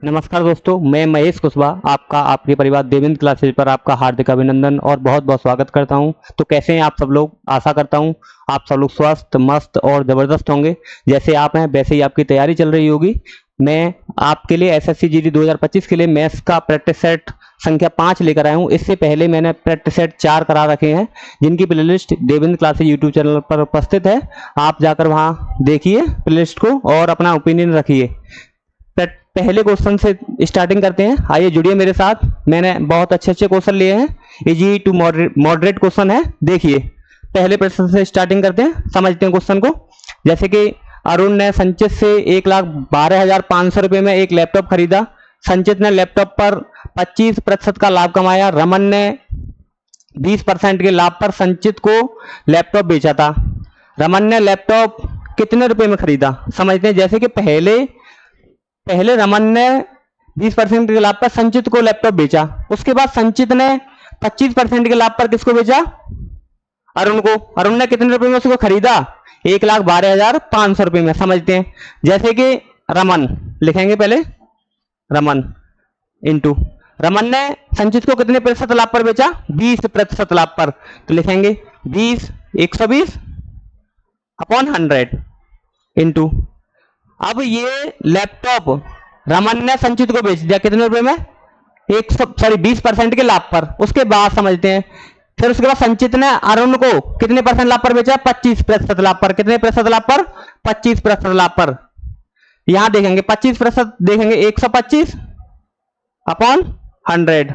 नमस्कार दोस्तों, मैं महेश कुशवाहा आपका आपके परिवार देवेंद्र क्लासेज पर आपका हार्दिक अभिनंदन और बहुत बहुत स्वागत करता हूं। तो कैसे हैं आप सब लोग? आशा करता हूं आप सब लोग स्वस्थ मस्त और ज़बरदस्त होंगे। जैसे आप हैं वैसे ही आपकी तैयारी चल रही होगी। मैं आपके लिए एसएससी जीडी 2025 के लिए मैथ्स का प्रैक्टिस सेट संख्या 5 लेकर आया हूँ। इससे पहले मैंने प्रैक्टिस सेट 4 करा रखे हैं, जिनकी playlist Devendra classes YouTube channel पर उपस्थित है। आप जाकर वहाँ देखिए प्लेलिस्ट को और अपना ओपिनियन रखिए। पहले क्वेश्चन से स्टार्टिंग करते हैं। आइए जुड़िए मेरे साथ। मैंने बहुत अच्छे अच्छे क्वेश्चन लिए हैं, इजी टू मॉडरेट क्वेश्चन है। देखिए पहले प्रश्न से स्टार्टिंग करते हैं, समझते हैं क्वेश्चन को। जैसे कि अरुण ने संचित से 1,12,500 रुपये में एक लैपटॉप खरीदा। संचित ने लैपटॉप पर 25% का लाभ कमाया। रमन ने 20% के लाभ पर संचित को लैपटॉप बेचा था। रमन ने लैपटॉप कितने रुपए में खरीदा? समझते हैं। जैसे कि पहले रमन ने 20% के लाभ पर संचित को लैपटॉप बेचा, उसके बाद संचित ने 25% के लाभ पर किसको बेचा? अरुण को। अरुण ने कितने रुपए में उसको खरीदा? 1,12,500 रुपये में। समझते हैं। जैसे कि रमन लिखेंगे, पहले रमन इंटू रमन ने संचित को कितने प्रतिशत लाभ पर बेचा? 20% लाभ पर। तो लिखेंगे 120 अपॉन 100 इंटू। अब ये लैपटॉप रमन ने संचित को बेच दिया कितने रुपए में? 20% के लाभ पर। उसके बाद समझते हैं, फिर उसके बाद संचित ने अरुण को कितने परसेंट लाभ पर बेचा? 25% लाभ पर। कितने प्रतिशत लाभ पर? 25% लाभ पर। यहां देखेंगे 25% देखेंगे 125 अपॉन 100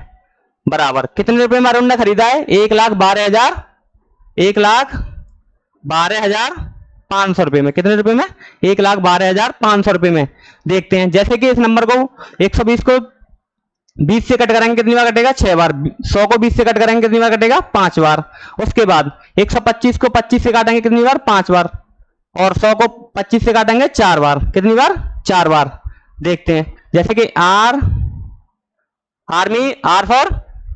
बराबर कितने रुपए में अरुण ने खरीदा है? 1,12,500 रुपए में। कितने रुपए में? 1,12,500 रुपए में। देखते हैं। जैसे कि इस नंबर को 120 को 20 से कट करेंगे कितनी बार कटेगा? 6 बार। 100 को 20 से कट करेंगे कितनी बार कटेगा? 5 बार। उसके बाद 125 को 25 से काटेंगे कितनी बार? 5 बार। और 100 को 25 से काटेंगे 4 बार। कितनी बार? 4 बार। देखते हैं। जैसे कि आर फॉर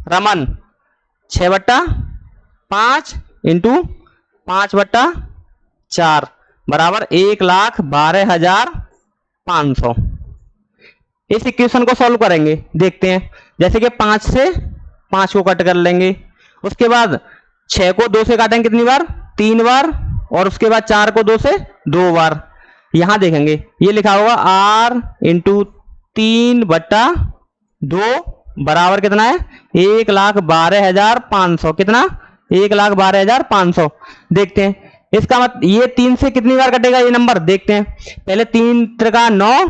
रमन 6/5 इंटू 5/4 बराबर 1,12,500। इस इक्वेशन को सॉल्व करेंगे। देखते हैं। जैसे कि 5 से 5 को कट कर लेंगे, उसके बाद 6 को 2 से काटेंगे कितनी बार? 3 बार। और उसके बाद 4 को 2 से 2 बार। यहां देखेंगे ये लिखा होगा r इंटू 3/2 बराबर कितना है? 1,12,500। कितना? 1,12,500। देखते हैं। इसका मतलब ये 3 से कितनी बार कटेगा ये नंबर? देखते हैं। पहले 3 त्रिका 9,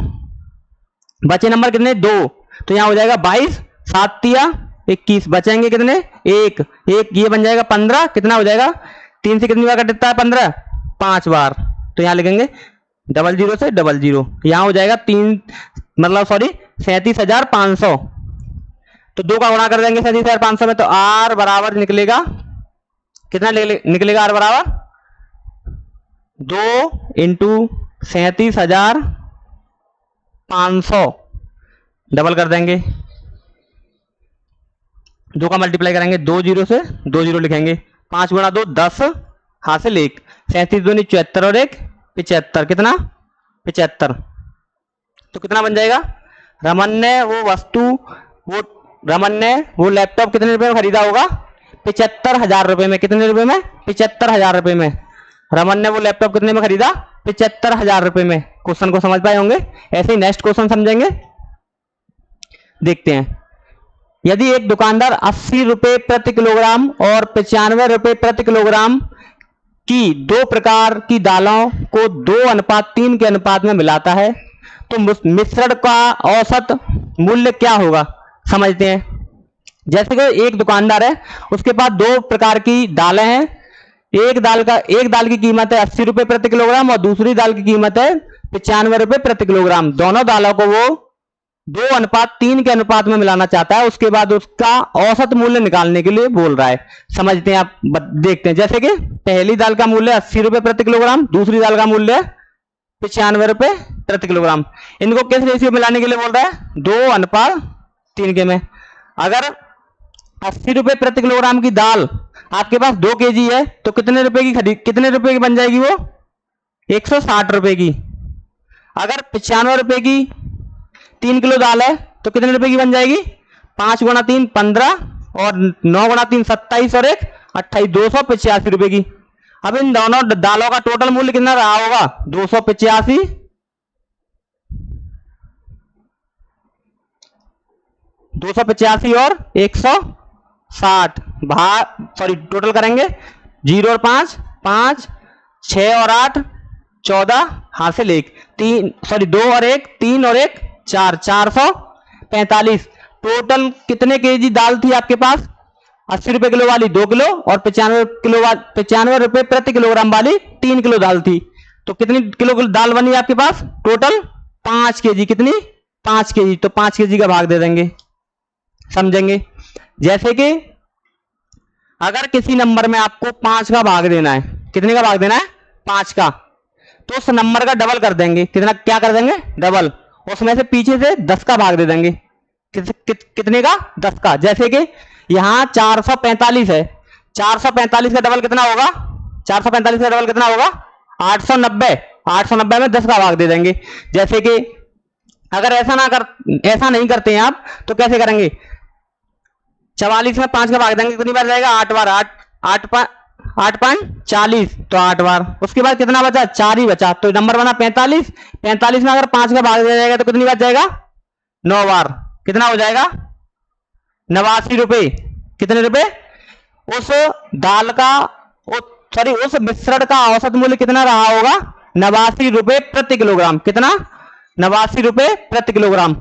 बचे नंबर कितने? 2। तो यहां हो जाएगा 22, 7 तिया 21, बचेंगे कितने? 1। ये बन जाएगा 15। कितना हो जाएगा? 3 से कितनी बार कटता है? 15 5 बार। तो यहां लिखेंगे 00 से 00। यहां हो जाएगा 37,500। तो 2 का गुणा कर देंगे 37,500 में, तो r बराबर निकलेगा कितना? निकलेगा r बराबर 2 इंटू 37,500 डबल कर देंगे। 2 का मल्टीप्लाई करेंगे 2 0 से 2 0 लिखेंगे। 5 गुणा 2 10 हासिल 1। 37 दूनी 74 और 1 75। कितना? 75। तो कितना बन जाएगा? रमन ने वो लैपटॉप कितने रुपए में खरीदा होगा? 75,000 रुपए में। कितने रुपए में? 75,000 रुपए में। रमन ने वो लैपटॉप कितने में खरीदा? 75,000 रुपए में। क्वेश्चन को समझ पाए होंगे। ऐसे ही नेक्स्ट क्वेश्चन समझेंगे। देखते हैं। यदि एक दुकानदार 80 रुपए प्रति किलोग्राम और 95 रुपए प्रति किलोग्राम की 2 प्रकार की दालों को 2:3 के अनुपात में मिलाता है, तो मिश्रण का औसत मूल्य क्या होगा? समझते हैं। जैसे कि एक दुकानदार है, उसके पास 2 प्रकार की दालें हैं। एक दाल की कीमत है 80 रुपए प्रति किलोग्राम और दूसरी दाल की कीमत है 95 रुपए प्रति किलोग्राम। दोनों दालों को वो 2:3 के अनुपात में मिलाना चाहता है। उसके बाद उसका औसत मूल्य निकालने के लिए बोल रहा है। समझते हैं। आप देखते हैं। जैसे कि पहली दाल का मूल्य 80 रुपए प्रति किलोग्राम, दूसरी दाल का मूल्य 95 रुपए प्रति किलोग्राम। इनको किस रेशियो मिलाने के लिए बोल रहा है? 2:3 के में। अगर 80 रुपए प्रति किलोग्राम की दाल आपके पास 2 केजी है, तो कितने रुपए की बन जाएगी वो? 160 रुपए की। अगर 95 रुपए की 3 किलो दाल है तो कितने रुपए की बन जाएगी? 5 गुणा 3 15 और 9 गुणा 3 27 और 1 28, 285 रुपए की। अब इन दोनों दालों का टोटल मूल्य कितना रहा होगा? 285 और 160 टोटल करेंगे 0 और 5 5 6 और 8 14 हासिल 1 3 2 और 1 3 और 1 4 445। टोटल कितने केजी दाल थी आपके पास? 80 रुपए किलो वाली 2 किलो और 95 रुपए प्रति किलोग्राम वाली 3 किलो दाल थी। तो कितनी किलो दाल बनी आपके पास? Total 5 KG. कितनी? 5 केजी। तो 5 केजी का भाग दे देंगे, समझेंगे। जैसे कि अगर किसी नंबर में आपको 5 का भाग देना है, कितने का भाग देना है? 5 का, तो उस नंबर का डबल कर देंगे। कितना क्या कर देंगे? डबल। उसमें से पीछे से 10 का भाग दे देंगे। कितने का? 10 का। जैसे कि यहां 445 है, 445 का डबल कितना होगा? 445 का डबल कितना होगा? 890। 890 में 10 का भाग दे देंगे। जैसे कि अगर ऐसा नहीं करते हैं आप, तो कैसे करेंगे? 44 में 5 का भाग देंगे, कितनी बार जाएगा? 8 बार। 8 5 40, तो 8 बार। उसके बाद कितना बचा? 4 ही बचा, तो नंबर बना 45। 45 में अगर 5 का भाग दिया जाएगा तो कितनी बार जाएगा? 9 बार। कितना हो जाएगा? 89 रुपए। कितने रुपए? उस दाल का उस मिश्रण का औसत मूल्य कितना रहा होगा? 89 रुपए प्रति किलोग्राम। कितना? 89 रुपए प्रति किलोग्राम।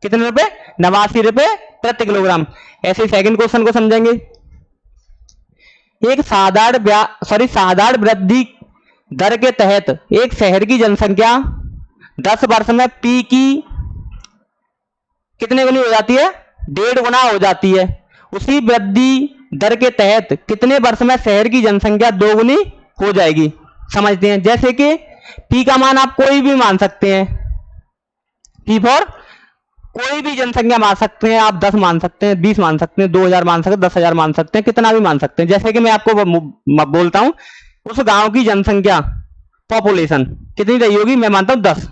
कितने रुपए? 89 रुपए प्रति किलोग्राम। ऐसे सेकंड क्वेश्चन को समझेंगे। एक साधारण वृद्धि दर के तहत एक शहर की जनसंख्या 10 वर्ष में पी की कितने गुनी हो जाती है? 1.5 गुना हो जाती है। उसी वृद्धि दर के तहत कितने वर्ष में शहर की जनसंख्या 2 गुनी हो जाएगी? समझते हैं। जैसे कि पी का मान आप कोई भी मान सकते हैं, पी फॉर कोई भी जनसंख्या मान सकते हैं आप। 10 मान सकते हैं, 20 मान सकते हैं, 2000 मान सकते हैं, 10,000 मान सकते हैं, कितना भी मान सकते हैं। जैसे कि मैं आपको बोलता हूं उस गांव की जनसंख्या पॉपुलेशन कितनी रही होगी? मैं मानता हूं 10।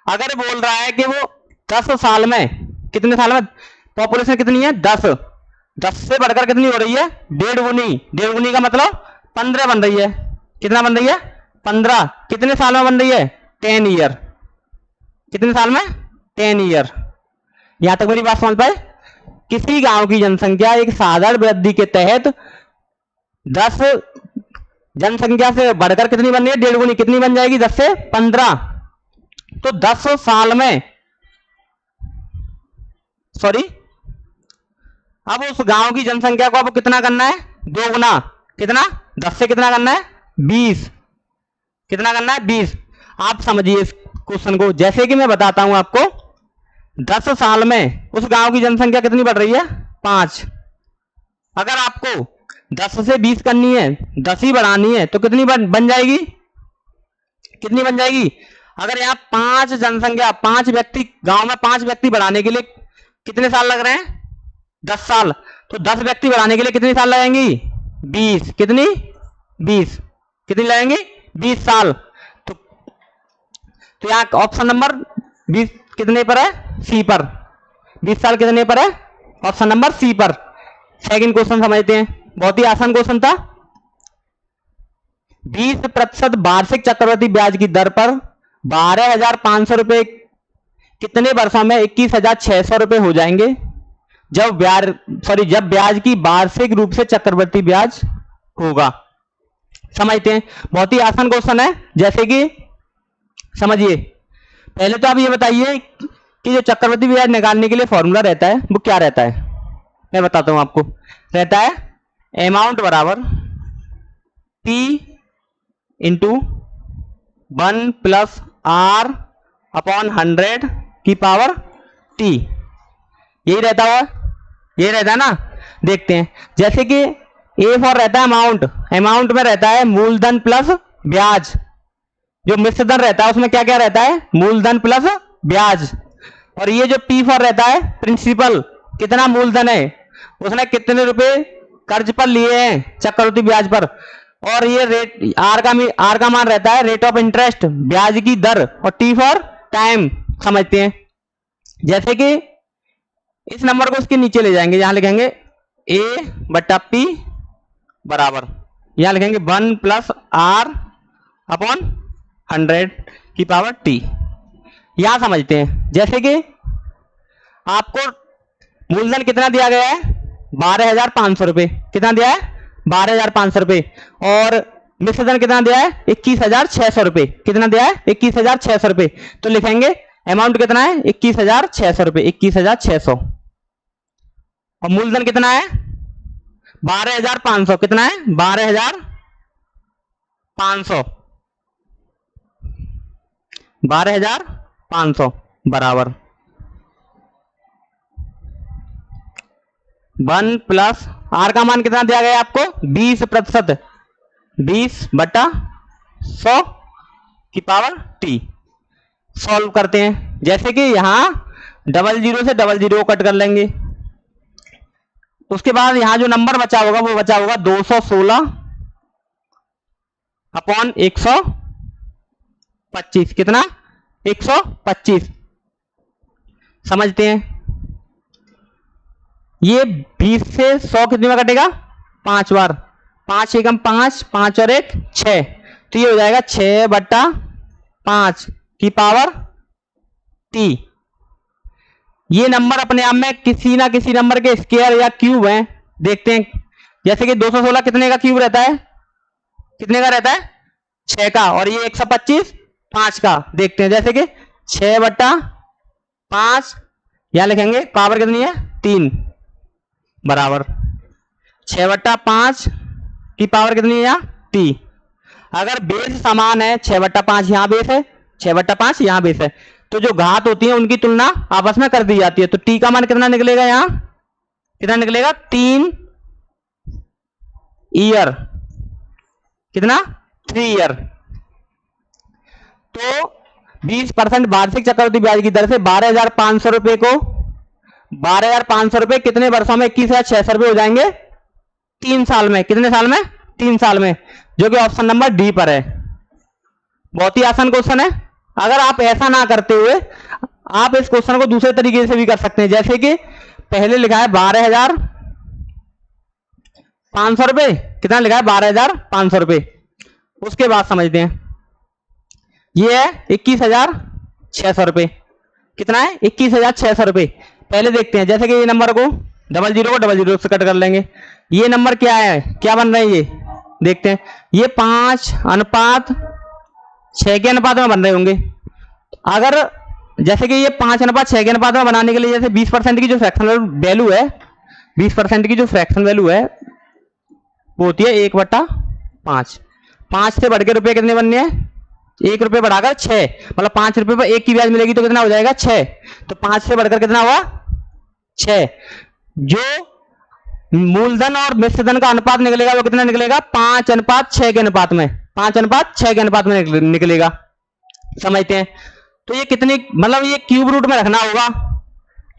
अगर बोल रहा है कि वो 10 साल में, कितने साल में पॉपुलेशन कितनी है? 10। 10 से बढ़कर कितनी हो रही है? 1.5 गुनी। 1.5 गुनी का मतलब 15 बन रही है। कितना बन रही है? 15। कितने साल में बन रही है? 10 ईयर। कितने साल में? 10 ईयर। यहां तक मेरी बात समझ पाए? किसी गांव की जनसंख्या एक साधारण वृद्धि के तहत 10 जनसंख्या से बढ़कर कितनी बन रही है? 1.5 गुनी। कितनी बन जाएगी? 10 से 15। तो 10 साल में अब उस गांव की जनसंख्या को अब कितना करना है? 2 गुना। कितना? 10 से कितना करना है? 20। कितना करना है? 20। आप समझिए इस क्वेश्चन को। जैसे कि मैं बताता हूं आपको, 10 साल में उस गांव की जनसंख्या कितनी बढ़ रही है? 5। अगर आपको 10 से 20 करनी है, 10 ही बढ़ानी है, तो कितनी बन जाएगी? कितनी बन जाएगी? अगर यहाँ 5 जनसंख्या, 5 व्यक्ति, गांव में 5 व्यक्ति बढ़ाने के लिए कितने साल लग रहे हैं? 10 साल। तो 10 व्यक्ति बढ़ाने के लिए कितने साल लगेंगी? 20। कितनी? 20। कितनी लगेंगी? 20 साल। तो यहाँ ऑप्शन नंबर 20 कितने पर है? सी पर। 20 साल कितने पर है? ऑप्शन नंबर सी पर। सेकंड क्वेश्चन समझते हैं, बहुत ही आसान क्वेश्चन था। 20% वार्षिक चक्रवृद्धि ब्याज की दर पर 12,500 रुपए कितने वर्षों में 21,600 रुपए हो जाएंगे जब ब्याज की वार्षिक रूप से चक्रवृद्धि ब्याज होगा? समझते हैं, बहुत ही आसान क्वेश्चन है। जैसे कि समझिए, पहले तो आप ये बताइए कि जो चक्रवृद्धि ब्याज निकालने के लिए फॉर्मूला रहता है वो क्या रहता है? मैं बताता हूं आपको। रहता है अमाउंट बराबर P into 1 plus R upon 100 की पावर T। यही रहता हुआ, यही रहता है ना? देखते हैं। जैसे कि A फॉर रहता है अमाउंट, अमाउंट में रहता है मूलधन प्लस ब्याज। जो मिश्र धन रहता है उसमें क्या क्या रहता है? मूलधन प्लस ब्याज। और ये जो P फॉर रहता है प्रिंसिपल, कितना मूलधन है, उसने कितने रुपए कर्ज पर लिए हैं चक्रवृद्धि ब्याज पर। और ये रेट R का मान रहता है रेट ऑफ इंटरेस्ट, ब्याज की दर। और T फॉर टाइम। समझते हैं। जैसे कि इस नंबर को इसके नीचे ले जाएंगे, यहां लिखेंगे a बट्टा p बराबर, यहां लिखेंगे 1 प्लस r अपॉन 100 की पावर t। यहां समझते हैं, जैसे कि आपको मूलधन कितना दिया गया है, 12,500 रुपए। कितना दिया है, 12,500 रुपए। और मिश्रधन कितना दिया है, 21,600 रुपए। कितना दिया है, 21,600 रुपए। तो लिखेंगे अमाउंट कितना है, 21,600 रुपए, 21,600। और मूलधन कितना है, 12,500। कितना है, 12,500, 12,500 बराबर 1 प्लस आर का मान कितना दिया गया आपको, 20%, 20 बटा 100 की पावर टी। सॉल्व करते हैं, जैसे कि यहां 00 से 00 कट कर लेंगे। उसके बाद यहां जो नंबर बचा होगा वो बचा होगा 216 अपॉन 125। कितना, 125। समझते हैं, ये 20 से 100 कितने में कटेगा, 5 बार। 5 एकम 5, 5 और 1 6। तो ये हो जाएगा 6 बट्टा 5 की पावर टी। ये नंबर अपने आप में किसी ना किसी नंबर के स्क्वायर या क्यूब हैं। देखते हैं, जैसे कि 216 कितने का क्यूब रहता है, कितने का रहता है, 6 का। और ये 125 5 का। देखते हैं, जैसे कि 6 बट्टा 5, यहां लिखेंगे पावर कितनी है, 3 बराबर 6 बट्टा 5 की पावर कितनी है, यहाँ टी। अगर बेस समान है, 6 बट्टा 5 यहां बेस है, 6 बट्टा 5 यहां बेस है, तो जो घात होती है उनकी तुलना आपस में कर दी जाती है। तो टी का मान कितना निकलेगा, यहां कितना निकलेगा, 3 ईयर। कितना, 3 ईयर। तो 20% वार्षिक चक्रवृद्धि ब्याज की दर से 12,500 रुपए को 12,500 रुपए कितने वर्षों में 21,600 रुपए हो जाएंगे, 3 साल में। कितने साल में, 3 साल में, जो कि ऑप्शन नंबर डी पर है। बहुत ही आसान क्वेश्चन है। अगर आप ऐसा ना करते हुए आप इस क्वेश्चन को दूसरे तरीके से भी कर सकते हैं, जैसे कि पहले लिखा है 12,500 रुपए, कितना लिखा है, 12,500 रुपए। उसके बाद समझते हैं, ये है 21,600 रुपए। कितना है, 21,600 रुपए। पहले देखते हैं, जैसे कि ये नंबर को 00 को 00 से कट कर लेंगे। ये नंबर क्या है, क्या बन रहे हैं, ये देखते हैं, ये 5:6 के अनुपात में बन रहे होंगे। अगर जैसे कि ये 5:6 के अनुपात में बनाने के लिए, जैसे 20% की जो फ्रैक्शनल वैल्यू है, 20% की जो फ्रैक्शन वैल्यू है वो होती है 1/5। 5 से बढ़ के रुपए कितने बनने हैं, 1 रुपए बढ़ाकर 6, मतलब 5 रुपए पर 1 की ब्याज मिलेगी, तो कितना हो जाएगा, 6। तो 5 से बढ़कर कितना हुआ, 6। जो मूलधन और मिश्रधन का अनुपात निकलेगा वो कितना निकलेगा, 5:6 के अनुपात में, 5:6 के अनुपात में निकलेगा। समझते हैं, तो ये कितनी, मतलब ये क्यूब रूट में रखना होगा।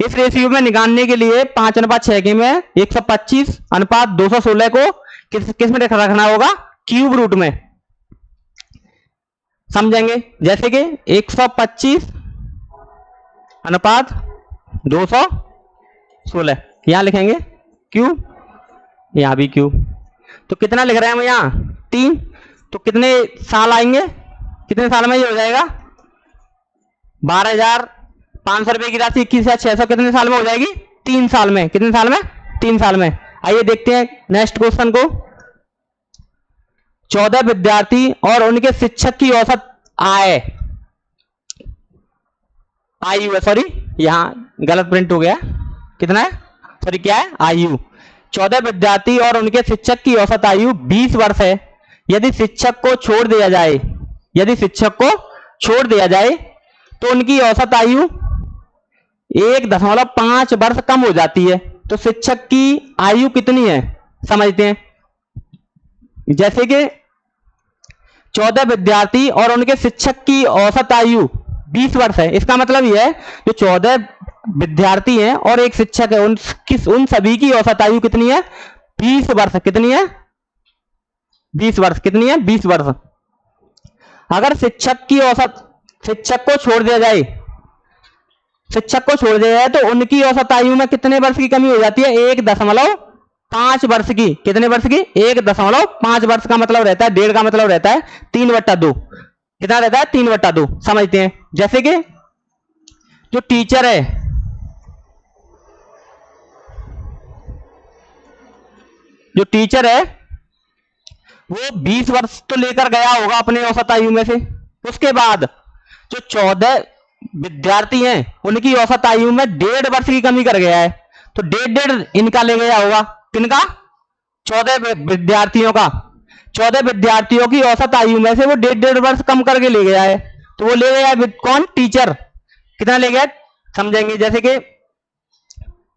इस रेशियो में निकालने के लिए 5:6 के में 125 अनुपात 216 को किस में रखना होगा, क्यूब रूट में। समझेंगे, जैसे कि 125 अनुपात 216, यहां लिखेंगे क्यूब, यहां भी क्यूब। तो कितना लिख रहे हैं हम यहां, 3। तो कितने साल आएंगे, कितने साल में ये हो जाएगा, 12,500 रुपए की राशि 21,600 कितने साल में हो जाएगी, 3 साल में। कितने साल में, 3 साल में। आइए देखते हैं नेक्स्ट क्वेश्चन को। 14 विद्यार्थी और उनके शिक्षक की औसत आयु है, सॉरी यहां गलत प्रिंट हो गया, कितना है, सॉरी क्या है, आयु। 14 विद्यार्थी और उनके शिक्षक की औसत आयु 20 वर्ष है। यदि शिक्षक को छोड़ दिया जाए, यदि शिक्षक को छोड़ दिया जाए तो उनकी औसत आयु 1.5 वर्ष कम हो जाती है। तो शिक्षक की आयु कितनी है, समझते हैं। जैसे कि 14 विद्यार्थी और उनके शिक्षक की औसत आयु 20 वर्ष है। इसका मतलब यह है जो 14 विद्यार्थी हैं और एक शिक्षक है, उन सभी की औसत आयु कितनी है, 20 वर्ष। कितनी है, 20 वर्ष। कितनी है, 20 वर्ष। अगर शिक्षक की औसत, शिक्षक को छोड़ दिया जाए, शिक्षक को छोड़ दिया जाए तो उनकी औसत आयु में कितने वर्ष की कमी हो जाती है? 1.5 वर्ष की। कितने वर्ष की? 1.5 वर्ष का मतलब रहता है, डेढ़ का मतलब रहता है 3/2। कितना रहता है? 3/2। समझते हैं। जैसे कि जो टीचर है, वो 20 वर्ष तो लेकर गया होगा अपने औसत आयु में से। उसके बाद जो 14 विद्यार्थी हैं उनकी औसत आयु में 1.5 वर्ष की कमी कर गया है, तो 1.5 इनका ले गया होगा। किनका? 14 विद्यार्थियों का। 14 विद्यार्थियों की औसत आयु में से वो 1.5 वर्ष कम करके ले गया है, तो वो ले गया है कौन? टीचर। कितना ले गया समझेंगे। जैसे कि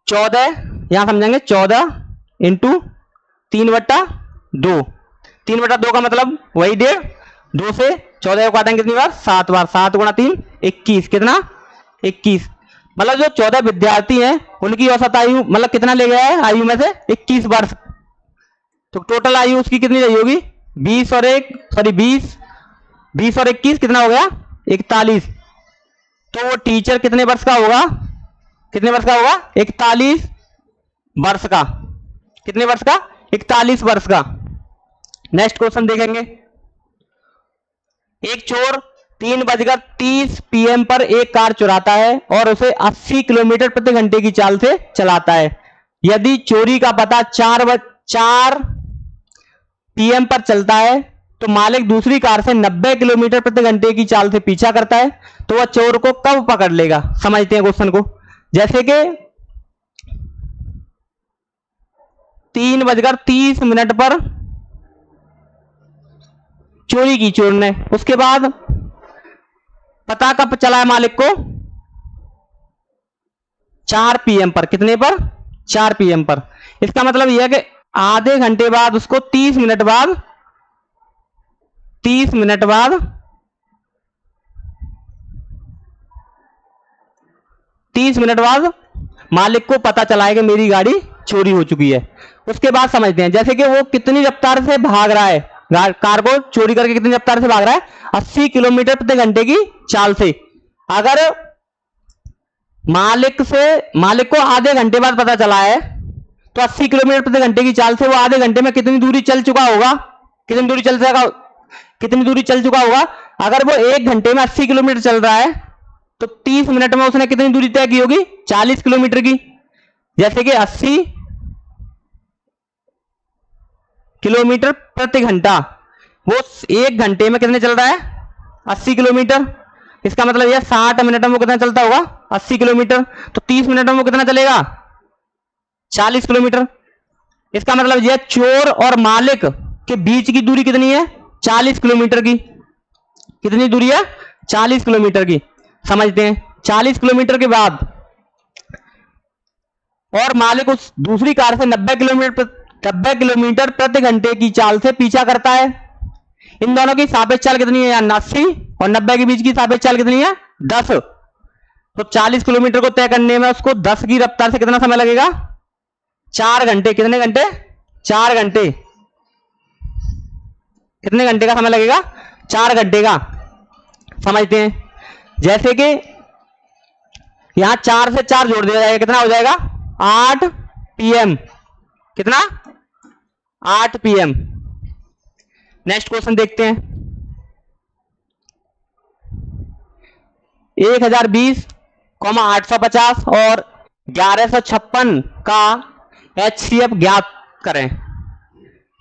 14, यहां समझेंगे 14 इंटू 3/2। 3/2 का मतलब वही 1.5। 2 से 14 को काटेंगे कितनी बार? 7 बार। 7 गुणा 3 21। कितना? 21। मतलब जो 14 विद्यार्थी हैं उनकी औसत आयु मतलब कितना ले गया है आयु में से? 21 वर्ष। तो टोटल आयु उसकी कितनी रही होगी? 20 और 21 कितना हो गया? 41। तो वो टीचर कितने वर्ष का होगा? कितने वर्ष का होगा? 41 वर्ष का। कितने वर्ष का? 41 वर्ष का। नेक्स्ट क्वेश्चन देखेंगे। एक चोर 3:30 PM पर एक कार चुराता है और उसे 80 किलोमीटर प्रति घंटे की चाल से चलाता है। यदि चोरी का पता 4 PM पर चलता है तो मालिक दूसरी कार से 90 किलोमीटर प्रति घंटे की चाल से पीछा करता है, तो वह चोर को कब पकड़ लेगा? समझते हैं क्वेश्चन को। जैसे कि 3:30 पर चोरी की चोर ने, उसके बाद पता कब चला है मालिक को? 4 PM पर। कितने पर? 4 PM पर। इसका मतलब यह है कि आधे घंटे बाद उसको 30 मिनट बाद मालिक को पता चला है कि मेरी गाड़ी चोरी हो चुकी है। उसके बाद समझते हैं। जैसे कि वो कितनी रफ्तार से भाग रहा है, कार को चोरी करके कितनी रफ्तार से भाग रहा है? 80 किलोमीटर प्रति घंटे की चाल से। अगर मालिक को आधे घंटे बाद पता चला है तो 80 किलोमीटर प्रति घंटे की चाल से वो आधे घंटे में कितनी दूरी चल चुका होगा? कितनी दूरी चल चुका होगा? अगर वो 1 घंटे में 80 किलोमीटर चल रहा है तो 30 मिनट में उसने कितनी दूरी तय की होगी? 40 किलोमीटर की। जैसे कि 80 किलोमीटर प्रति घंटा, वो 1 घंटे में कितने चल रहा है? 80 किलोमीटर। इसका मतलब यह 60 मिनट में वो कितना चलता होगा? 80 किलोमीटर। तो 30 मिनट में वो कितना चलेगा? 40 किलोमीटर। इसका मतलब यह चोर और मालिक के बीच की दूरी कितनी है? 40 किलोमीटर की। कितनी दूरी है? 40 किलोमीटर की। समझते हैं। 40 किलोमीटर के बाद और मालिक उस दूसरी कार से 90 किलोमीटर प्रति घंटे की चाल से पीछा करता है। इन दोनों की सापेक्ष चाल कितनी है? 80 और 90 के बीच की सापेक्ष चाल कितनी है? 10। तो 40 किलोमीटर को तय करने में उसको 10 की रफ्तार से कितना समय लगेगा? 4 घंटे। कितने घंटे? 4 घंटे। कितने घंटे का समय लगेगा? 4 घंटे का। समझते हैं। जैसे कि यहां 4 से 4 जोड़ दिया जाएगा, कितना हो जाएगा? 8 PM। कितना? 8 PM। नेक्स्ट क्वेश्चन देखते हैं। 1020,850 और 1156 का HCF ज्ञात करें।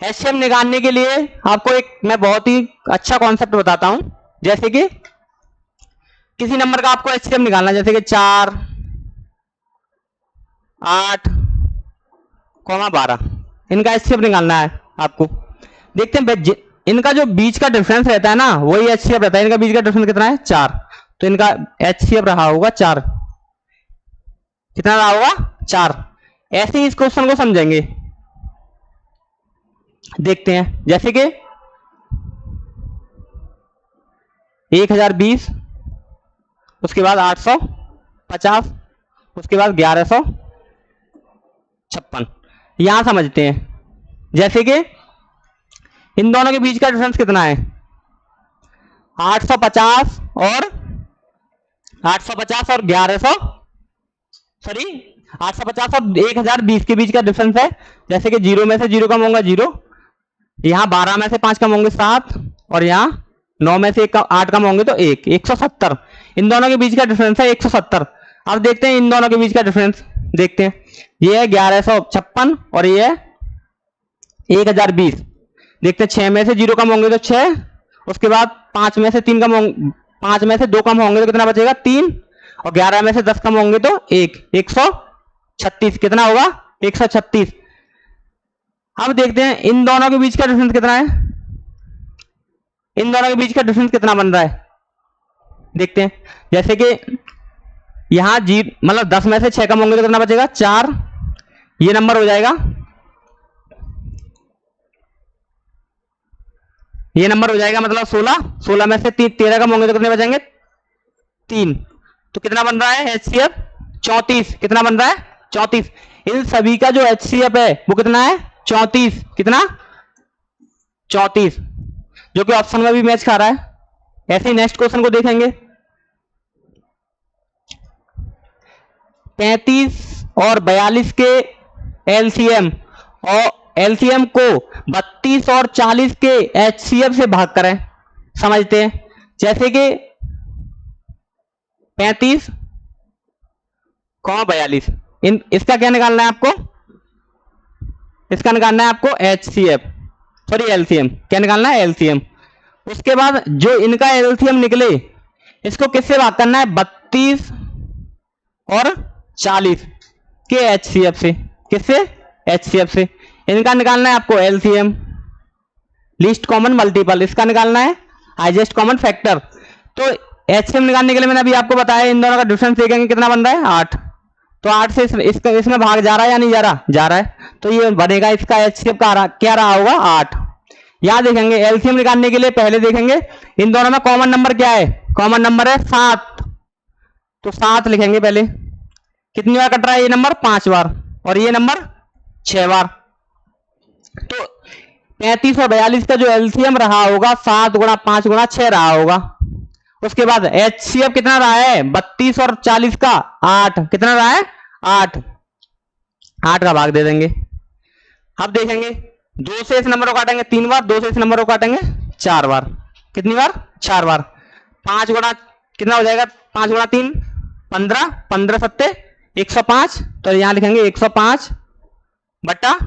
HCF निकालने के लिए आपको मैं बहुत ही अच्छा कॉन्सेप्ट बताता हूं। जैसे कि किसी नंबर का आपको HCF निकालना, जैसे कि 4, 8, 12, इनका HCF निकालना है आपको। देखते हैं इनका जो बीच का डिफरेंस रहता है ना, वही HCF रहता है। इनका बीच का डिफरेंस कितना है? 4। तो इनका HCF रहा होगा 4। कितना रहा होगा? 4। ऐसे ही इस क्वेश्चन को समझेंगे। देखते हैं। जैसे कि 1020, उसके बाद 850, उसके बाद 1156। यहां समझते हैं। जैसे कि इन दोनों के बीच का डिफरेंस कितना है? 850 और 1156। सॉरी 850 और 1020 के बीच का डिफरेंस है। जैसे कि 0 में से 0 कम होगा 0, यहाँ 12 में से 5 कम होंगे 7, और यहाँ 9 में से 8 कम होंगे तो 1, 170। इन दोनों के बीच का डिफरेंस है 170। अब देखते हैं इन दोनों के बीच का डिफरेंस, देखते हैं। ये है 1156 और ये है 1020। देखते हैं 6 में से 0 कम होंगे तो 6, उसके बाद 5 में से 3 कम होंगे, 5 में से 2 कम होंगे तो कितना बचेगा 3, और 11 में से 10 कम होंगे तो 1, 136। कितना होगा 136। अब देखते हैं इन दोनों के बीच का डिफरेंस कितना है, इन दोनों के बीच का डिफरेंस कितना बन रहा है देखते हैं। जैसे कि यहां जी मतलब 10 में से 6 कम होंगे तो कितना बचेगा 4, ये नंबर हो जाएगा, ये नंबर हो जाएगा मतलब 16, 16 में से 13 कम होंगे तो कितने बचेंगे 3, तो कितना बन रहा है HCF 34। कितना बन रहा है 34। इन सभी का जो HCF है वो कितना है 34, कितना 34, जो कि ऑप्शन में भी मैच खा रहा है। ऐसे ही नेक्स्ट क्वेश्चन को देखेंगे। 35 और 42 के एलसीएम और एलसीएम को 32 और 40 के HCF से भाग करें। समझते हैं। जैसे कि 35 कौन 42, इन इसका क्या निकालना है आपको, इसका निकालना है आपको HCF, सॉरी LCM। क्या निकालना है LCM। उसके बाद जो इनका LCM निकले इसको किससे भाग करना है 32 और 40 के HCF से, किससे HCF से। इनका निकालना है आपको LCM, लीस्ट कॉमन मल्टीपल, इसका निकालना है हाईएस्ट कॉमन फैक्टर। तो HCM निकालने के लिए मैंने अभी आपको बताया इन दोनों का डिफरेंस देखेंगे कितना बन रहा है 8। तो 8 से इसमें भाग जा रहा है या नहीं जा रहा, जा रहा है, तो ये बनेगा इसका HCF का क्या रहा होगा 8। यहां देखेंगे LCM निकालने के लिए पहले देखेंगे इन दोनों में कॉमन नंबर क्या है, कॉमन नंबर है 7, तो 7 लिखेंगे पहले। कितनी बार कट रहा है ये नंबर 5 बार और ये नंबर 6 बार। तो 35 और 42 का जो LCM रहा होगा 7 गुणा 5 गुणा 6 रहा होगा। उसके बाद HCF कितना रहा है 32 और 40 का 8, कितना रहा है 8, 8 का भाग दे देंगे। अब देखेंगे 2 से इस नंबर को काटेंगे 3 बार, 2 से इस नंबर को काटेंगे 4 बार। कितनी बार 4 बार। 5 गुणा कितना हो जाएगा 5 गुणा 3 15, 15 सत्ते 105, तो यहां लिखेंगे 105 बटा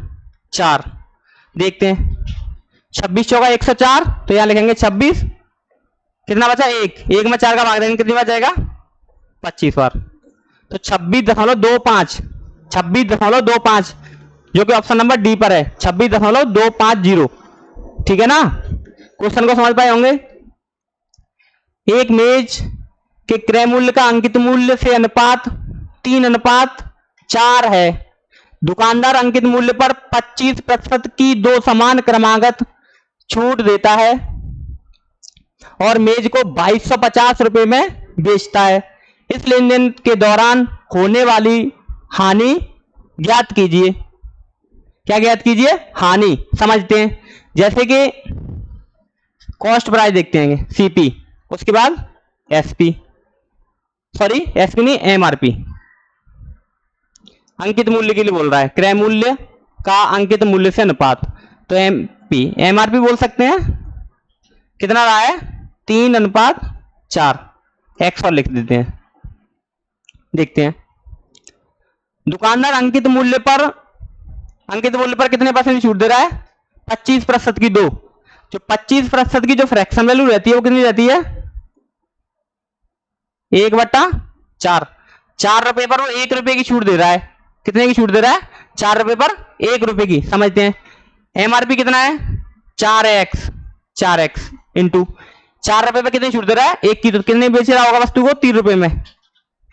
4। देखते हैं 26 चौका 104, तो यहां लिखेंगे 26, कितना बचा 1 में 4 का भाग देंगे कितनी बार जाएगा 25 बार। तो 26.25, 26.25 जो कि ऑप्शन नंबर डी पर है 26.250। ठीक है ना, क्वेश्चन को समझ पाए होंगे। एक मेज के क्रय मूल्य का अंकित मूल्य से अनुपात 3:4 है। दुकानदार अंकित मूल्य पर 25% की 2 समान क्रमागत छूट देता है और मेज को 2250 रुपए में बेचता है। इस लेन देन के दौरान होने वाली हानि ज्ञात कीजिए। क्या ज्ञात कीजिए, हानि। समझते हैं। जैसे कि कॉस्ट प्राइस देखते हैं सीपी, उसके बाद एसपी, सॉरी एसपी नहीं एमआरपी, अंकित मूल्य के लिए बोल रहा है, क्रय मूल्य का अंकित मूल्य से अनुपात, तो एमपी एमआरपी बोल सकते हैं। कितना रहा है 3:4, एक्स और लिख देते हैं। देखते हैं दुकानदार अंकित मूल्य पर कितने परसेंट छूट दे रहा है 25% की 2। जो 25% की जो फ्रैक्शन वैल्यू रहती है वो कितनी रहती है 1/4। 4 रुपए पर वो 1 रुपए की छूट दे रहा है। कितने की छूट दे रहा है 4 रुपए पर 1 रुपए की। समझते हैं एमआरपी कितना है 4x इंटू 4 रुपए पर कितनी छूट दे रहा है 1 की, तो कितने बेच रहा होगा वस्तु को 3 रुपए में।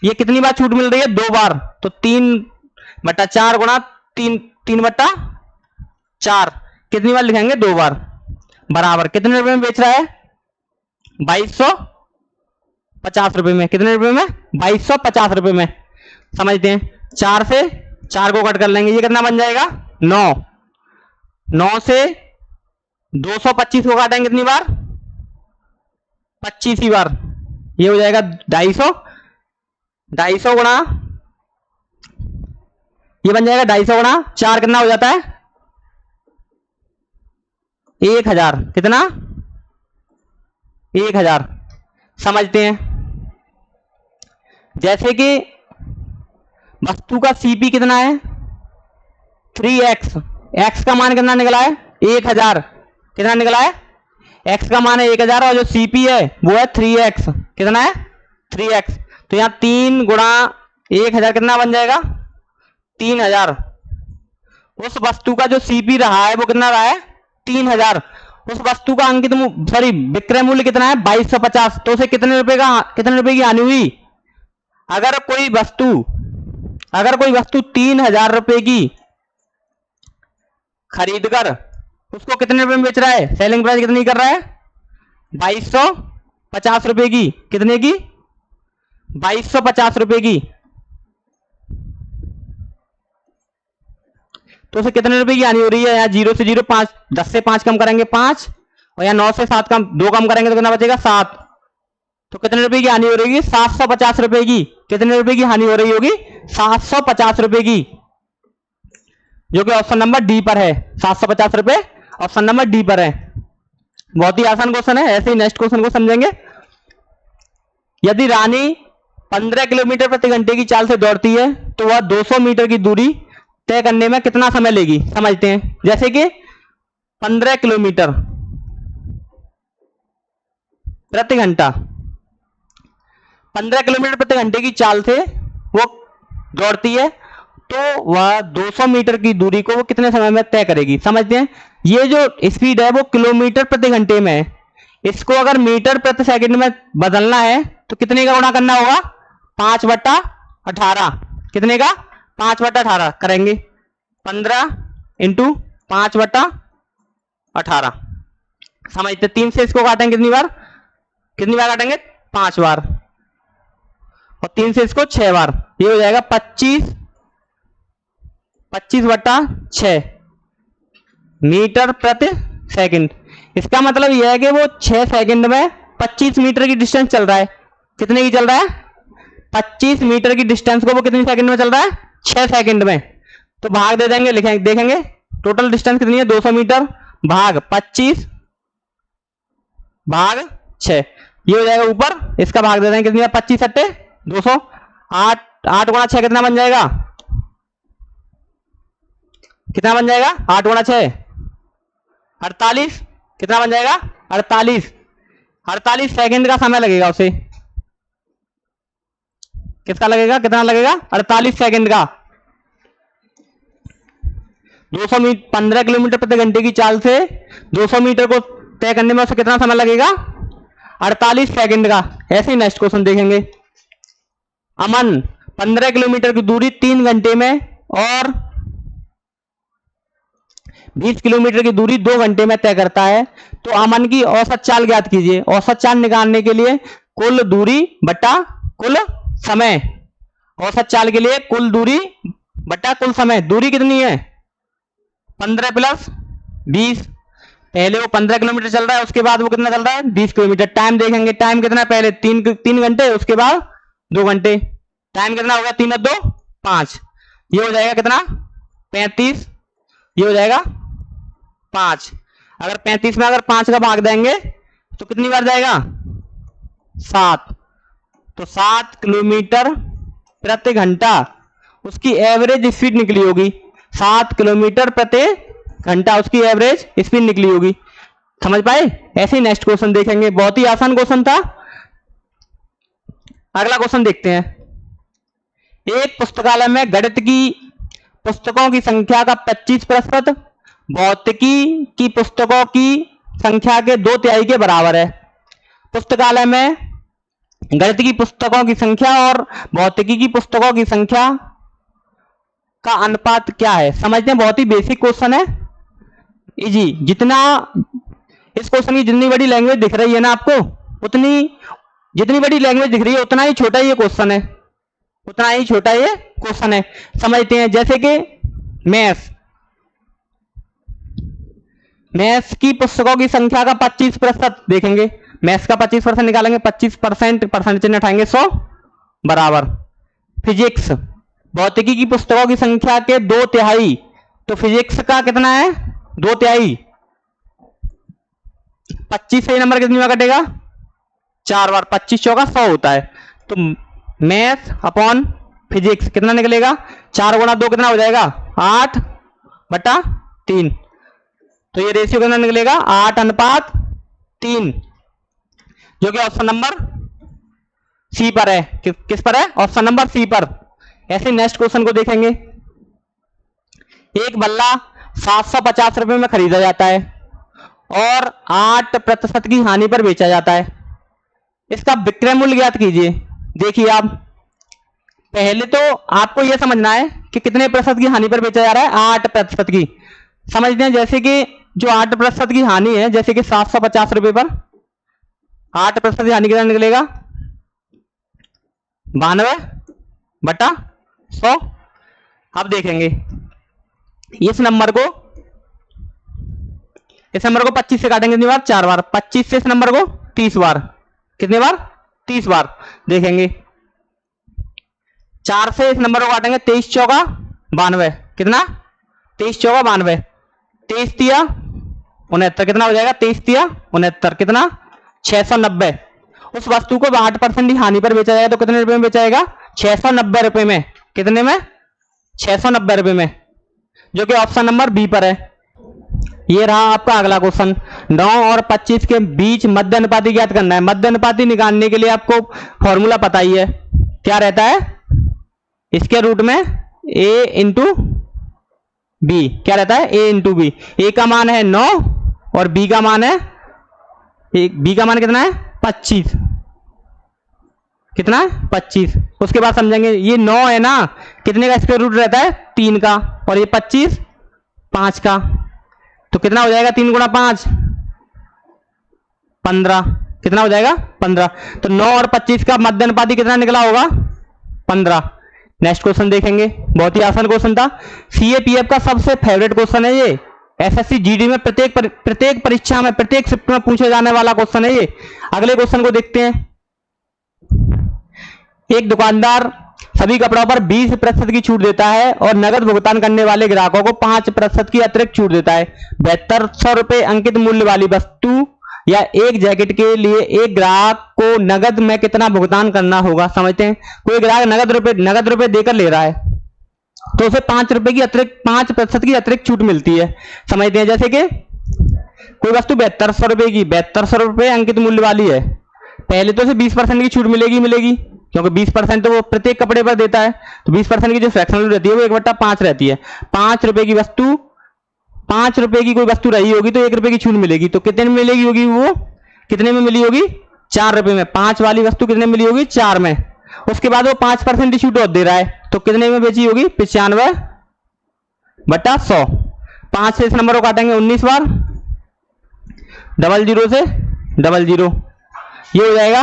ये कितनी बार छूट मिल रही है 2 बार, तो 3/4 गुणा 3/4 कितनी बार लिखेंगे 2 बार, बराबर कितने रुपए में बेच रहा है 2250 रुपए में। कितने रुपए में 2250 रुपए में। समझते हैं 4 से 4 को कट कर लेंगे, ये कितना बन जाएगा 9। 9 से 225 को काटेंगे कितनी बार 25 ही बार, ये हो जाएगा 250। 250 गुणा ये बन जाएगा 250 गुणा 4 कितना हो जाता है 1000। कितना 1000। समझते हैं। जैसे कि वस्तु का सीपी कितना है 3x, x का मान कितना निकला है 1000। कितना निकला है x का मान है 1000 और जो सीपी है वो है 3x। कितना है 3x। तो यहां 3 गुणा 1000 कितना बन जाएगा 3000। उस वस्तु का जो सीपी रहा है वो कितना रहा है 3000। उस वस्तु का अंकित सॉरी विक्रय मूल्य कितना है 2250। तो उसे कितने रुपए की हानि हुई। अगर कोई वस्तु 3000 रुपए की खरीद कर उसको कितने रुपए में बेच रहा है, सेलिंग प्राइस कितनी कर रहा है 2250 रुपए की। कितने की 2250 रुपए की। तो उसे कितने रुपए की हानि हो रही है। यहाँ 0 से 0 5, 10 से 5 कम करेंगे 5 और यहाँ 9 से 7 कम 2 कम करेंगे तो कितना बचेगा 7। तो कितने रुपए की हानि हो रही है 750 रुपए की। कितने रुपए की हानि हो रही होगी 750 रुपए की, जो कि ऑप्शन नंबर डी पर है। 750 रुपए ऑप्शन नंबर डी पर है। बहुत ही आसान क्वेश्चन है। ऐसे ही नेक्स्ट क्वेश्चन को समझेंगे। यदि रानी 15 किलोमीटर प्रति घंटे की चाल से दौड़ती है तो वह 200 मीटर की दूरी तय करने में कितना समय लेगी। समझते हैं। जैसे कि 15 किलोमीटर प्रति घंटा, 15 किलोमीटर प्रति घंटे की चाल से वो दौड़ती है तो वह 200 मीटर की दूरी को वो कितने समय में तय करेगी। समझते हैं। ये जो स्पीड है वो किलोमीटर प्रति घंटे में है। इसको अगर मीटर प्रति सेकंड में बदलना है तो कितने का गुणा करना होगा 5/18। कितने का 5/18 करेंगे। 15 इंटू 5/18। समझते। 3 से इसको काटेंगे कितनी बार काटेंगे 5 बार और 3 से इसको 6 बार। ये हो जाएगा 25/6 मीटर प्रति सेकंड। इसका मतलब यह है कि वो 6 सेकंड में 25 मीटर की डिस्टेंस चल रहा है। कितने की चल रहा है 25 मीटर की डिस्टेंस को वो कितनी सेकंड में चल रहा है 6 सेकंड में। तो भाग दे देंगे, देखेंगे टोटल डिस्टेंस कितनी है 200 मीटर भाग 25 भाग 6। ये हो जाएगा ऊपर। इसका भाग दे देंगे कितनी है 25 × 200। 8 गुणा 6 कितना बन जाएगा 8 गुणा 6 48। कितना बन जाएगा 48 सेकंड का समय लगेगा उसे। किसका लगेगा कितना लगेगा 48 सेकंड का। 15 किलोमीटर प्रति घंटे की चाल से 200 मीटर को तय करने में उसे कितना समय लगेगा 48 सेकंड का। ऐसे ही नेक्स्ट क्वेश्चन देखेंगे। अमन 15 किलोमीटर की दूरी 3 घंटे में और 20 किलोमीटर की दूरी 2 घंटे में तय करता है। तो अमन की औसत चाल ज्ञात कीजिए। औसत चाल निकालने के लिए कुल दूरी बटा कुल समय। औसत चाल के लिए कुल दूरी बटा कुल समय। दूरी कितनी है 15 + 20। पहले वो 15 किलोमीटर चल रहा है, उसके बाद वो कितना चल रहा है 20 किलोमीटर। टाइम देखेंगे। टाइम कितना है पहले 3 घंटे, उसके बाद 2 घंटे। टाइम कितना हो गया 3 और 2 5। ये हो जाएगा कितना 35। ये हो जाएगा 5। अगर 35 में अगर 5 का भाग देंगे तो कितनी बार जाएगा 7। तो 7 किलोमीटर प्रति घंटा उसकी एवरेज स्पीड निकली होगी। 7 किलोमीटर प्रति घंटा उसकी एवरेज स्पीड निकली होगी। समझ पाए। ऐसे ही नेक्स्ट क्वेश्चन देखेंगे। बहुत ही आसान क्वेश्चन था। अगला क्वेश्चन देखते हैं। एक पुस्तकालय में गणित की पुस्तकों की संख्या का 25%, भौतिकी की पुस्तकों की संख्या के 2/3 के बराबर है। पुस्तकालय में गणित की पुस्तकों की संख्या और भौतिकी की पुस्तकों की संख्या का अनुपात क्या है। समझते हैं। बहुत ही बेसिक क्वेश्चन है, इजी। जितना इस क्वेश्चन की जितनी बड़ी लैंग्वेज दिख रही है ना आपको, जितनी बड़ी लैंग्वेज दिख रही है उतना ही छोटा ये क्वेश्चन है। समझते हैं। जैसे कि मैथ्स की पुस्तकों की संख्या का 25% देखेंगे। मैथ्स का 25% निकालेंगे। 25% परसेंट चिन्ह उठाएंगे 100 बराबर। फिजिक्स भौतिकी की पुस्तकों की संख्या के 2/3, तो फिजिक्स का कितना है 2/3, 25 से नंबर कितनी बार कटेगा 4 बार, 25 चौका 100 होता है। तो मैथ अपॉन फिजिक्स कितना निकलेगा 4 गुणा 2 कितना हो जाएगा 8/3। तो ये रेशियो कितना निकलेगा 8:3, जो कि ऑप्शन नंबर सी पर है। किस पर है ऑप्शन नंबर सी पर। ऐसे नेक्स्ट क्वेश्चन को देखेंगे। एक बल्ला 750 रुपए में खरीदा जाता है और 8% की हानि पर बेचा जाता है। इसका विक्रय मूल्य ज्ञात कीजिए। देखिए आप पहले तो आपको यह समझना है कि कितने प्रतिशत की हानि पर बेचा जा रहा है 8% की। समझते हैं जैसे कि जो 8% की हानि है, जैसे कि 750 रुपए पर 8% की हानि कितना निकलेगा 92/100। अब देखेंगे इस नंबर को 25 से काटेंगे कितनी बार 4 बार, 25 से इस नंबर को 30 बार, कितनी बार 30 बार। देखेंगे 4 से इस नंबर को काटेंगे 23 चौका 92, कितना 23 चौका 92, 23 तिया 69 कितना हो जाएगा 23 तिया 69 कितना 690। उस वस्तु को 8% की हानि पर बेचा जाएगा तो कितने रुपए में बेचा जाएगा 690 रुपए में। कितने में 690 रुपए में, जो कि ऑप्शन नंबर बी पर है। ये रहा आपका अगला क्वेश्चन। 9 और 25 के बीच मध्य अनुपाती ज्ञात करना है। मध्य अनुपाती निकालने के लिए आपको फॉर्मूला पता ही है, क्या रहता है इसके रूट में a इंटू बी, क्या रहता है a इंटू बी। a का मान है 9 और b का मान है b का मान कितना है 25, कितना है 25। उसके बाद समझेंगे ये 9 है ना, कितने का स्क्वायर रूट रहता है 3 का, और ये 25 5 का, तो कितना हो जाएगा 3 गुणा 5 15, कितना हो जाएगा 15। तो 9 और 25 का मध्य अनुपाती कितना निकला होगा 15। नेक्स्ट क्वेश्चन देखेंगे, बहुत ही आसान क्वेश्चन था। सीएपीएफ का सबसे फेवरेट क्वेश्चन है ये। एसएससी जीडी में प्रत्येक परीक्षा में प्रत्येक शिफ्ट में पूछे जाने वाला क्वेश्चन है ये। अगले क्वेश्चन को देखते हैं। एक दुकानदार सभी कपड़ों पर 20% की छूट देता है और नगद भुगतान करने वाले ग्राहकों को 5% की अतिरिक्त छूट देता है। 7200 रुपए अंकित मूल्य वाली वस्तु या एक जैकेट के लिए एक ग्राहक को नगद में कितना भुगतान करना होगा। समझते हैं, कोई ग्राहक नगद रुपए देकर ले रहा है तो उसे 5% की अतिरिक्त छूट मिलती है। समझते हैं, जैसे कि कोई वस्तु 7200 रुपए की 7200 रुपए अंकित मूल्य वाली है, पहले तो उसे 20% की छूट मिलेगी क्योंकि 20% तो वो प्रत्येक कपड़े पर देता है, तो 20% की जो फ्रैक्शनल रहती है वो 1/5 रहती है। 5 रुपए की वस्तु 5 रुपए की कोई वस्तु रही होगी तो 1 रुपए की छूट मिलेगी, तो कितने में मिलेगी होगी, वो कितने में मिली होगी 4 रुपए में। 5 वाली वस्तु कितने में मिली होगी 4 में। उसके बाद वो 5% की छूट और दे रहा है तो कितने में बेची होगी 95/100। 5 से इस नंबर को काटेंगे 19 बार, 00 से 00, ये हो जाएगा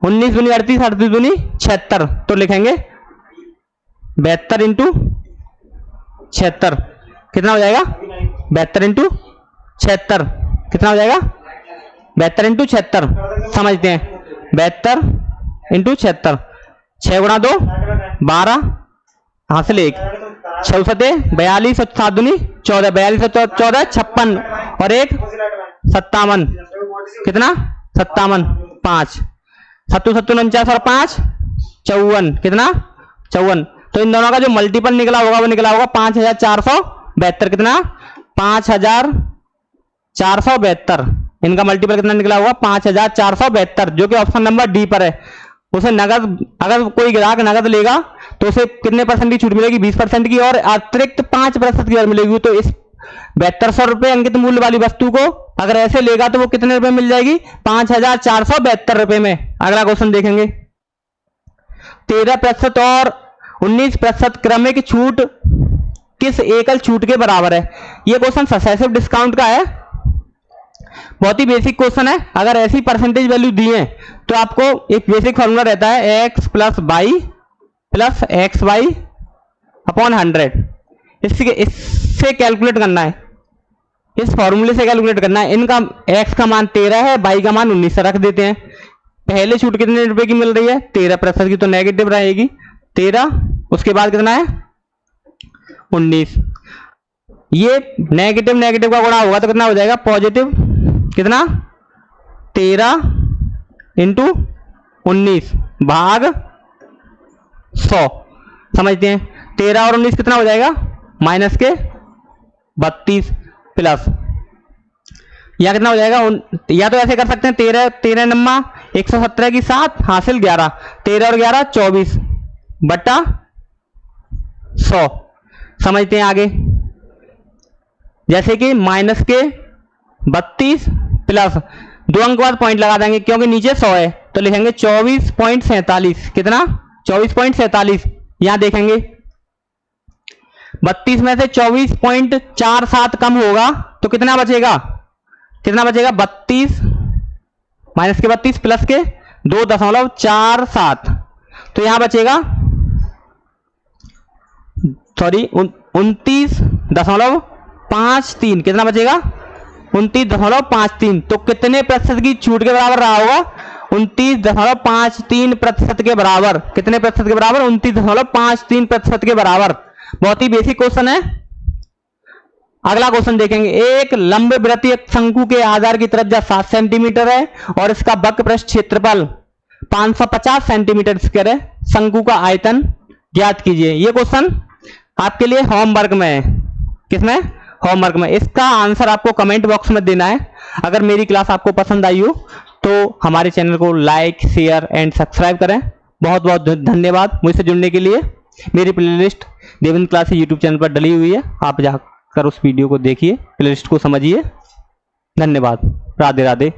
19 दूनी 38, 38 दूनी 76, तो लिखेंगे 72 इंटू 76 कितना हो जाएगा 72 इंटू 76 कितना हो जाएगा 72 इंटू 76। समझते हैं 72 इंटू 76, 6 गुणा 2 12 हासिल 1, 6 सते 42 और 7 दूनी 14, 42 और 14 56 और 1 57, कितना 57 5 7 7 49 और 5 54, कितना 54। तो इन दोनों का जो मल्टीपल निकला होगा वो निकला होगा 5472, कितना 5472। इनका मल्टीपल कितना निकला होगा 5472, जो कि ऑप्शन नंबर डी पर है। उसे नगद, अगर कोई ग्राहक नगद लेगा तो उसे कितने % की छूट मिलेगी 20% की, और अतिरिक्त 5% की और मिलेगी। तो इस 7200 रुपए अंकित मूल्य वाली वस्तु को अगर ऐसे लेगा तो वो कितने रुपए मिल जाएगी 5472 रुपए में। अगला क्वेश्चन देखेंगे। 13% और 19% क्रमिक छूट किस एकल छूट के बराबर है। यह क्वेश्चन सक्सेसिव डिस्काउंट का है, बहुत ही बेसिक क्वेश्चन है। अगर ऐसी परसेंटेज वैल्यू दी है तो आपको एक बेसिक फॉर्मूला रहता है x plus y plus x y upon 100। इससे कैलकुलेट करना है, इस फॉर्मूले से कैलकुलेट करना है। इनका x का मान 13 है, y का मान 19 रख देते हैं। पहले छूट कितने रुपए की मिल रही है 13% की, तो नेगेटिव रहेगी 13 उसके बाद कितना है 19। ये नेगेटिव नेगेटिव का गुणा होगा तो कितना हो जाएगा पॉजिटिव, कितना 13 इंटू 19 भाग 100। समझते हैं 13 और 19 कितना हो जाएगा माइनस के 32 प्लस, या कितना हो जाएगा या तो ऐसे कर सकते हैं 13 नम्मा 117 की 7 हासिल 11, 13 और 11 24 बट्टा 100। समझते हैं आगे, जैसे कि माइनस के 32 प्लस 2 अंक बाद पॉइंट लगा देंगे क्योंकि नीचे 100 है तो लिखेंगे 24.47, कितना 24.47। यहां देखेंगे 32 में से 24.47 कम होगा तो कितना बचेगा, 32 माइनस के 32 प्लस के 2.47, तो यहां बचेगा 29.53, कितना बचेगा 29.53। तो कितने प्रतिशत की छूट के बराबर रहा होगा 29.53% के बराबर। कितने प्रतिशत के बराबर 29.53% के बराबर। बहुत ही बेसिक क्वेश्चन है। अगला क्वेश्चन देखेंगे, एक लंब वृत्तीय शंकु के आधार की त्रिज्या 7 सेंटीमीटर है और इसका वक्र पृष्ठ क्षेत्रफल 550 सेंटीमीटर स्क्वायर है, शंकु का आयतन ज्ञात कीजिए। ये क्वेश्चन आपके लिए होमवर्क में है। किसमें होमवर्क में। इसका आंसर आपको कमेंट बॉक्स में देना है। अगर मेरी क्लास आपको पसंद आई हो तो हमारे चैनल को लाइक शेयर एंड सब्सक्राइब करें। बहुत बहुत धन्यवाद मुझसे जुड़ने के लिए। मेरी playlist Devendra classes YouTube channel पर डली हुई है, आप जाकर उस वीडियो को देखिए, प्लेलिस्ट को समझिए। धन्यवाद। राधे राधे।